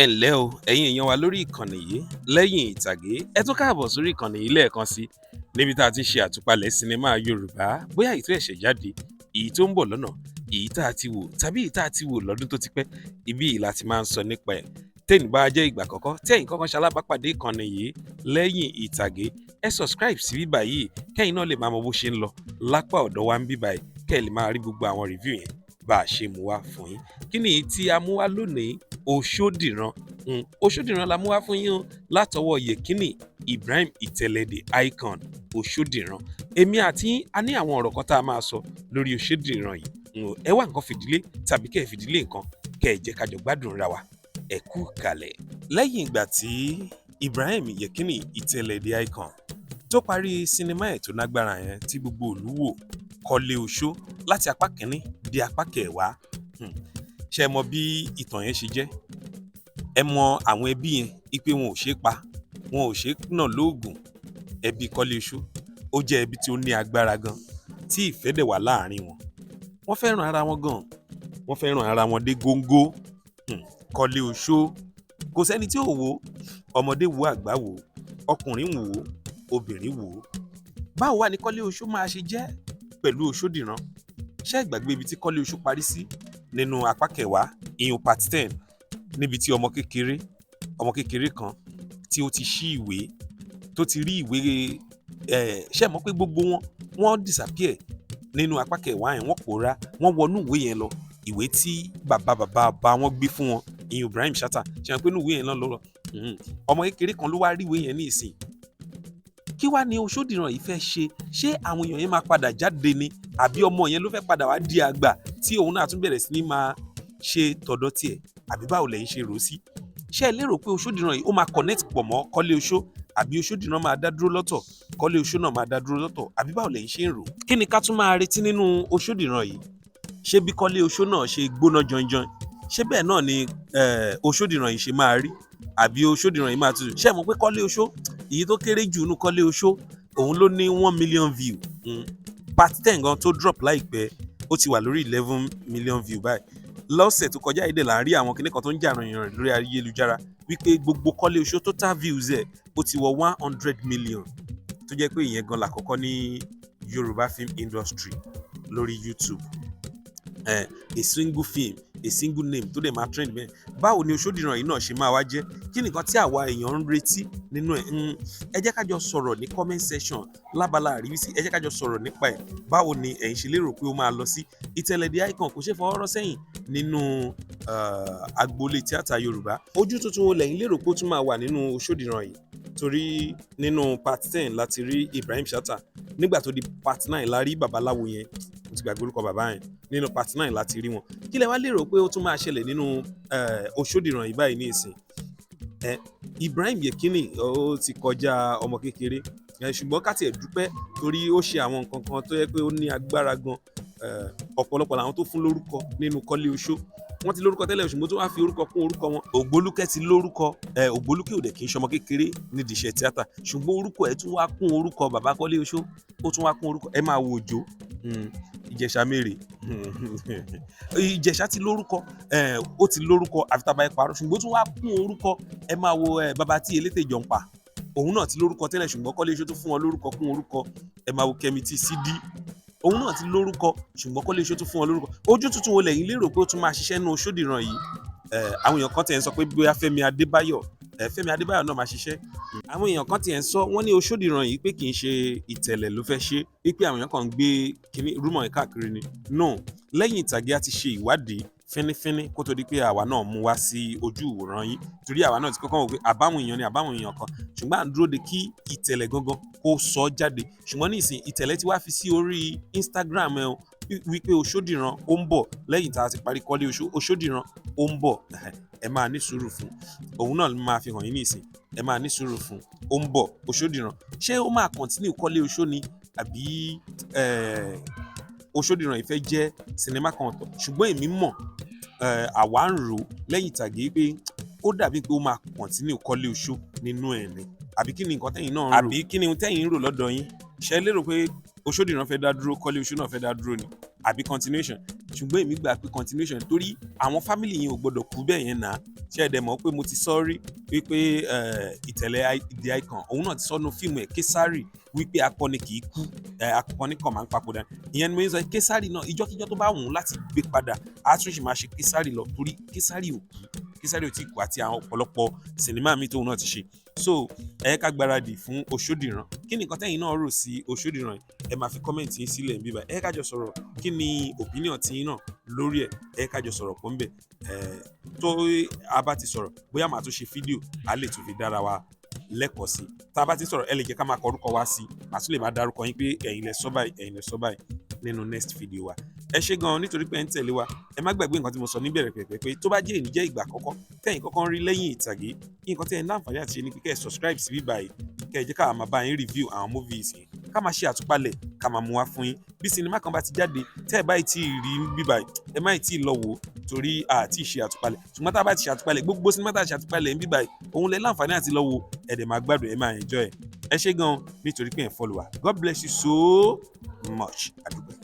ẹ ǹlẹ́ o ẹ̀yin èèyàn wa lórí ìkànnì yìí lẹ́yìn ìtàgé ẹ tún káàbọ̀ sórí ìkànnì yìí lẹ́ẹ̀kan sí níbi tá a ti ṣe àtúpalẹ̀ sinimá Yorùbá bóyá èyí tó ẹ̀ṣẹ̀ jáde èyí tó ń bọ̀ lọ́nà èyí tá a ti wò tàbí èyí tá a ti wò lọ́dún tó ti pẹ́ ibí yìí láti máa ń sọ nípa ẹ̀ tẹ́yìn bá jẹ́ ìgbà àkọ́kọ́ tẹ́yìn kọ́kọ́ ṣalábàápàdé ìkànnì yìí lẹ́yìn ìtàgé ẹ subscribe sí bíbà yìí kẹ́yìn náà lè máa mọ bó ṣe ń lọ lápá ọ̀dọ̀ wa ń bíbà yìí kẹ́ ẹ lè máa rí gbogbo àwọn review yẹn bá a ṣe mú wá fún yín kí ni èyí tí a mú wá lónìí Osodiran Osodiran la mú wá fún yín o látọwọ́ Yekinni Ibrahim Itele D'Icon Osodiran èmi àti a ní àwọn ọ̀rọ̀ kan tá a máa sọ lórí Osodiran yìí ẹ wá nǹkan fìdílé tàbí kẹ́ ẹ fìdílé nǹkan kẹ́ ẹ jẹ́ ká jọ gbádùn ra wa ẹ kú kalẹ̀. Lẹ́yìn ìgbà tí Ibrahim Yekinni Itele D'Icon tó parí sinimá ẹ̀ tó lágbára yẹn tí gbogbo ìlú wò Koleoso láti apá kìíní di apá kẹwàá ṣe mọ bí ìtàn yẹn ṣe jẹ́ ẹ mọ àwọn ẹbí yẹn ipe wọn ò ṣeé pa wọn ò ṣeé nà lóògùn ẹbí Koleoso ó jẹ́ ẹbí tí ó ní agbára gan tí ìfẹ́ dẹ̀ wà láàrin wọn wọ́n fẹ́ràn ara wọn gan wọ́n fẹ́ràn ara wọn dé góńgó Koleoso kò sẹ́ni tí ò wò ọmọdé wo àgbà wò ọkùnrin wò obìnrin wò báwo wà ní Koleoso máa ṣe jẹ́ pẹ̀lú Osodiran ṣé ìgbàgbé ibi tí Koleoso parí sí nínú apá kẹwàá ìyún part 10 níbi tí ọmọ kékeré kan tí ó ti ṣí ìwé tó ti rí ìwé ṣé mọ̀ pé gbogbo wọn disappear nínú apá kẹwàá yẹn wọ́n pòórá wọ́n wọnú ìwé yẹn lọ ìwé tí bàbá wọn gbé fún wọn ìyún Ibrahim Shatta ṣe mọ̀ pé inú ìwé yẹn náà lọ ọmọ kékeré kan ló wá rí ìwé yẹn ní ìsìn kí wá ní Osodiran yìí fẹ́ ṣé àwọn èèyàn yẹn máa padà jáde ni àbí ọmọ yẹn ló fẹ́ padà wá di àgbà tí òun náà tún bẹ̀rẹ̀ sí ní máa ṣe tọ̀dọ̀ tiẹ̀ àbí báwo lẹ́yìn ṣe rò sí ṣé ẹ lérò pé Osodiran yìí ó máa connect pọ̀ mọ́ Koleoso àbí Osodiran máa dá dúró lọ́tọ̀ Koleoso náà máa dá dúró lọ́tọ̀ àbí báwo lẹ́yìn ṣe ń rò. kí ni ká tún máa retí nínú Osodiran yìí ṣé bí Koleoso náà ṣe gbóná janjan ṣé bẹ́ẹ̀ náà ni Osodiran yìí ṣe máa rí àbí Osodiran yìí máa tutù ṣé ẹ mọ̀ pé Koleoso èyí tó kéré jù nínú Koleoso òun ló ní 1 million view part 10 gan tó drop láìpẹ́ ó ti wà lórí 11 million view báyìí lọ́sẹ̀ tó kọjá ìdè là ń rí àwọn kinní kan tó ń jà ràn lórí ayélujára wípé gbogbo Koleoso total views ẹ̀ ó ti wọ 100 million tó jẹ́ pé ìyẹn gan làkọ́kọ́ ní Yoruba film industry lórí YouTube a single film a single name tó dẹ̀ máa trend bẹ́ẹ̀ báwo ni Osodiran yìí náà ṣe máa wá jẹ́ kí nìkan tí àwa èèyàn ń retí nínú ẹ̀ ẹ jẹ́ ká jọ sọ̀rọ̀ ní comment section lábala àríwísí ẹ jẹ́ ká jọ sọ̀rọ̀ nípa ẹ̀ báwo ni ẹ̀yin ṣe lérò pé ó máa lọ sí ITELE D'Icon kò ṣe fọwọ́ rọ́ sẹ́yìn nínú agboolé tíátà Yorùbá ojú tuntun wo lẹ́yìn lérò pé ó tún máa wà nínú Osodiran yìí torí nínú part 10 láti rí Ibrahim Shatta nígbà tó di part 9 la rí babaláwo yẹn mo ti gbàgbé orúkọ bàbá yẹn nínú part 9 láti rí wọn kí lẹ wá lérò pé ó tún máa ṣẹlẹ̀ nínú Osodiran yìí báyìí ní ìsìn Ibrahim Yekinni ó ti kọjá ọmọ kékeré ṣùgbọ́n ká tiẹ̀ dúpẹ́ torí ó ṣe àwọn nǹkan kan tó yẹ pé ó ní agbára gan ọ̀pọ̀lọpọ̀ làwọn tó fún lórúkọ nínú Koleoso wọ́n ti lórúkọ tẹ́lẹ̀ ṣùgbọ́n tó wá fi orúkọ kún orúkọ wọn Ògbólúkẹ́ ti lórúkọ Ògbólúkẹ́ ò dẹ̀ kì í ṣọmọ kékeré nídìí iṣẹ́ tíátà ṣùgbọ́n orúkọ ẹ̀ tún wá kún orúkọ bàbá Koleoso ó tún wá kún orúkọ ẹ máa wo Òjó Ìjẹ̀ṣà mèrè Ìjẹ̀ṣà ti lórúkọ ó ti lórúkọ àfitábà ẹ̀ parọ́ ṣùgbọ́n ó tún wá kún orúkọ ẹ máa wo bàbá tí elétè jọ ń pa òun náà ti lórúkọ tẹ́lẹ̀ ṣùgbọ́n Koleoso tó fún wọn lórúkọ kún orúkọ ẹ máa wo Kẹ́mi tí Sídí òun náà ti lórúkọ ṣùgbọ́n Koleoso tó fún wọn lórúkọ ojú tuntun wo lẹ́yìn lérò pé ó tún máa ṣiṣẹ́ nínú Osodiran yìí àwọn èèyàn kan tiẹ̀ ń sọ pé bóyá Fẹ́mi Adébáyọ̀ náà máa ṣiṣẹ́ àwọn èèyàn kan tiẹ̀ ń sọ wọ́n ní Osodiran yìí pé kì í ṣe Ìtẹ̀lẹ̀ ló fẹ́ ṣe wípé àwọn èèyàn kan ń gbé kíní rúmọ̀ káàkiri ni no lẹ́yìn ìtàgé a ti ṣe ìwádìí fínífíní kó tó di pé àwa náà mú wá sí ojú ìwòran yìí torí àwa náà ti kọ́kọ́ wò pé àbáwọn èèyàn kan ṣùgbọ́n à ń dúró de kí Ìtẹ̀lẹ̀ gangan kó sọ jáde ṣùgbọ́n ní ìsìn Ìtẹ̀lẹ̀ ti wá fi sí orí Instagram ẹ̀ wípé Osodiran ó ń bọ̀ lẹ́yìn tá a ti parí Koleoso Osodiran ó ń bọ̀ ẹ máa ní sùúrù fún òun náà máa fi hàn yín ní ìsìn ẹ máa ní sùúrù fún ó ń bọ̀ Osodiran ṣé ó máa continue Koleoso ni àbí Osodiran yìí fẹ́ jẹ́ sinimá kan ọ̀tọ̀ ṣùgbọ́n èmi mọ̀ àwa ń rò lẹ́yìn ìtàgé pé ó dàbí pé ó máa continue Koleoso nínú ẹ̀ ni àbí kí ni nǹkan tẹ́yìn náà ń rò àbí kí ni tẹ́yìn ń rò lọ́dọ̀ yín ṣé lérò pé Osodiran fẹ́ dá dúró Koleoso náà fẹ́ dá dúró ni àbí continuation ṣùgbọ́n èmi gbà pé continuation torí àwọn family yẹn ò gbọ́dọ̀ kú bẹ́ẹ̀ yẹn náà. Ṣé ẹ dẹ̀ mọ̀ pé mo ti sọ rí wípé ITELE D'Icon òun náà ti sọ́nu fíìmù ẹ̀ Késárì wípé akọni kì í kú, akọni kan máa ń papòdà. Ìyẹn ni mo ń sọ Késárì náà ìjọ́kíjọ́ tó bá wù ú láti gbé padà á tún ṣì máa ṣe Késárì lọ torí Késárì ò kú, Késárì ò tí kú àti àwọn ọ̀pọ̀lọpọ̀ sinimá mi tóun náà ti ṣe. So ẹ ká gbáradì fún Osodiran. Kí ni nǹkan tẹ́yin náà rò sí Osodiran? Ẹ máa fi kọ́mẹ̀ntì yín sílẹ̀ níbí báyìí. Ẹ ká jọ sọ̀rọ̀ kí ni opinion tiyín náà lórí ẹ̀. Ẹ ká jọ sọ̀rọ̀ pọ̀ ńbẹ̀. Tó a bá ti sọ̀rọ̀ bóyá màá tún ṣe fídíò á lè tún fi dára wa lẹ́kọ̀ọ́ sí. Tá a bá ti sọ̀rọ̀ ẹ lè jẹ́ ká máa kọ orúkọ wa sí. Màá tún lè máa dárúkọ yín pé ẹ̀yin lẹ sọ báyìí, ẹ̀yin lẹ sọ báyìí nínú next video wa. Ẹ ṣé gan-an nítorí pé ẹ ń tẹ̀lé wa. Ẹ má gbàgbé nǹkan tí mo sọ níbẹ̀rẹ̀ pẹ̀pẹ̀ pé tó bá jẹ́ èyí jẹ́ ìgbà àkọ́kọ́ tẹ́yin kọ́kọ́ ń rí Lẹ́yìn Ìtàgé, nǹkan tí ẹ ní àǹfààní àti ṣe ni pé kẹ́ ẹ subscribe sí bíbáyìí, kẹ́ ẹ jẹ́ ká máa bá yín review àwọn movies yẹn, ká máa ṣe àtúpalẹ̀, ká máa mú wá fún yín. Bí sinimá kan bá ti jáde tẹ́ ẹ báyìí tí ì rí bíbáyìí, ẹ má tí ì lọ wò ó torí a ti ṣe àtúpalẹ̀. Ṣùgbọ́n tá a bá ti ṣe àtúpalẹ̀, gbogbo sinimá tá a ṣe àtúpalẹ̀ ń bíbáyìí, òun lẹ láǹfààní àti lọ wò, ẹ dẹ̀ máa gbádùn, ẹ máa enjoy ẹ̀. Ẹ ṣé gan-an nítorí pé ẹ follow wa. God bless you so much. Àdúpẹ́.